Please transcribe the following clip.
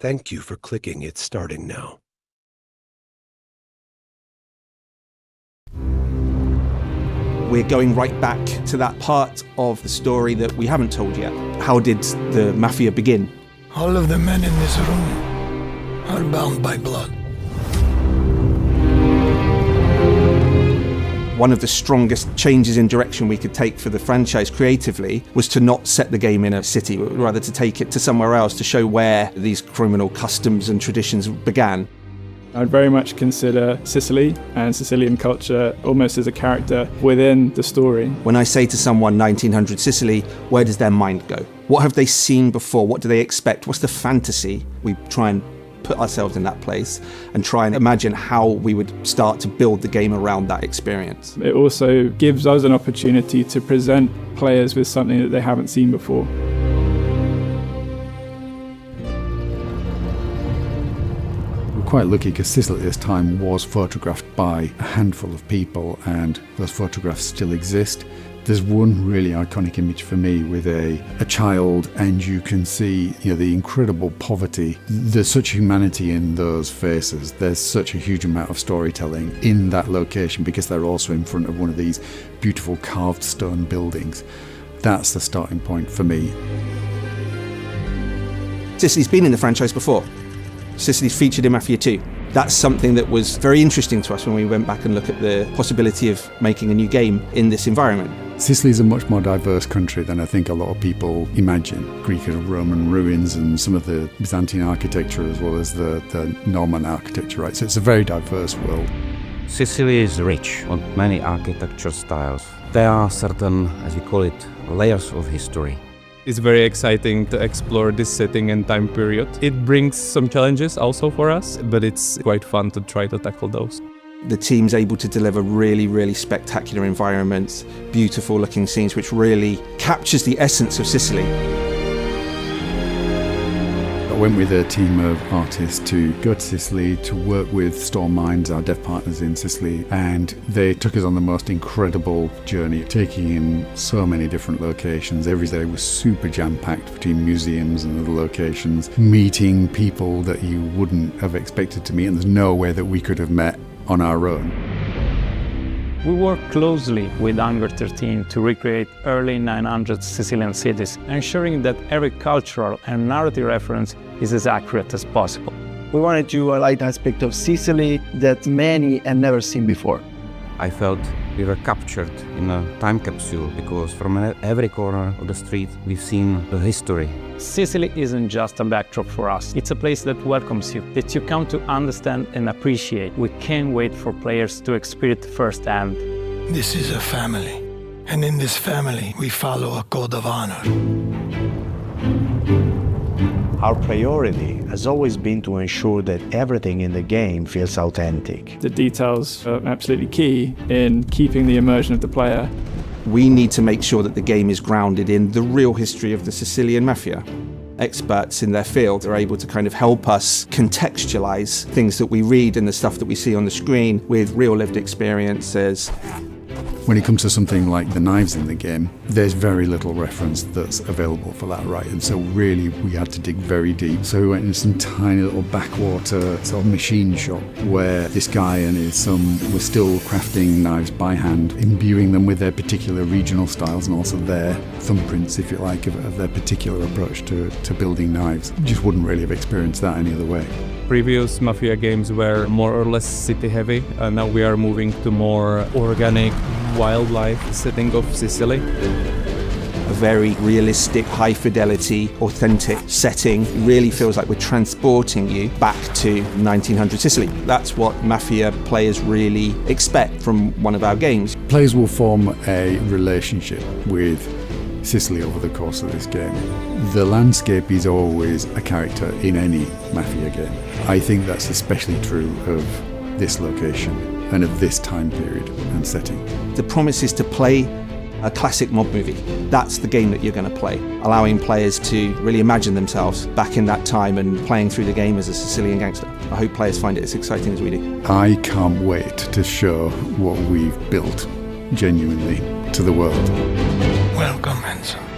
Thank you for clicking It's Starting Now. We're going right back to that part of the story that we haven't told yet. How did the Mafia begin? All of the men in this room are bound by blood. One of the strongest changes in direction we could take for the franchise creatively was to not set the game in a city, but rather to take it to somewhere else to show where these criminal customs and traditions began. I'd very much consider Sicily and Sicilian culture almost as a character within the story. When I say to someone 1900 Sicily, where does their mind go? What have they seen before? What do they expect? What's the fantasy? We try and put ourselves in that place and try and imagine how we would start to build the game around that experience. It also gives us an opportunity to present players with something that they haven't seen before. We're quite lucky because Sicily at this time was photographed by a handful of people, and those photographs still exist. There's one really iconic image for me with a child, and you can see the incredible poverty. There's such humanity in those faces. There's such a huge amount of storytelling in that location because they're also in front of one of these beautiful carved stone buildings. That's the starting point for me. Sicily's been in the franchise before. Sicily's featured in Mafia 2. That's something that was very interesting to us when we went back and looked at the possibility of making a new game in this environment. Sicily is a much more diverse country than I think a lot of people imagine. Greek and Roman ruins and some of the Byzantine architecture as well as the Norman architecture, right? So it's a very diverse world. Sicily is rich on many architecture styles. There are certain, as we call it, layers of history. It's very exciting to explore this setting and time period. It brings some challenges also for us, but it's quite fun to try to tackle those. The team's able to deliver really, really spectacular environments, beautiful looking scenes, which really captures the essence of Sicily. I went with a team of artists to go to Sicily to work with Storm Minds, our dev partners in Sicily, and they took us on the most incredible journey, taking in so many different locations. Every day was super jam-packed between museums and other locations, meeting people that you wouldn't have expected to meet, and there's no way that we could have met on our own. We work closely with Hangar 13 to recreate early 900s Sicilian cities, ensuring that every cultural and narrative reference is as accurate as possible. We wanted to highlight an aspect of Sicily that many had never seen before. I felt we were captured in a time capsule because from every corner of the street we've seen the history. Sicily isn't just a backdrop for us, it's a place that welcomes you, that you come to understand and appreciate. We can't wait for players to experience it firsthand. This is a family, and in this family we follow a code of honor. Our priority has always been to ensure that everything in the game feels authentic. The details are absolutely key in keeping the immersion of the player. We need to make sure that the game is grounded in the real history of the Sicilian Mafia. Experts in their field are able to kind of help us contextualize things that we read and the stuff that we see on the screen with real lived experiences. When it comes to something like the knives in the game, there's very little reference that's available for that, right? And so really we had to dig very deep. So we went into some tiny little backwater sort of machine shop where this guy and his son were still crafting knives by hand, imbuing them with their particular regional styles and also their thumbprints, if you like, of their particular approach to building knives. You just wouldn't really have experienced that any other way. Previous Mafia games were more or less city heavy, and now we are moving to more organic wildlife setting of Sicily. A very realistic, high fidelity, authentic setting. It really feels like we're transporting you back to 1900 Sicily. That's what Mafia players really expect from one of our games. Players will form a relationship with Sicily over the course of this game. The landscape is always a character in any Mafia game. I think that's especially true of this location and of this time period and setting. The promise is to play a classic mob movie. That's the game that you're going to play, allowing players to really imagine themselves back in that time and playing through the game as a Sicilian gangster. I hope players find it as exciting as we do. I can't wait to show what we've built genuinely to the world. Welcome, Enzo.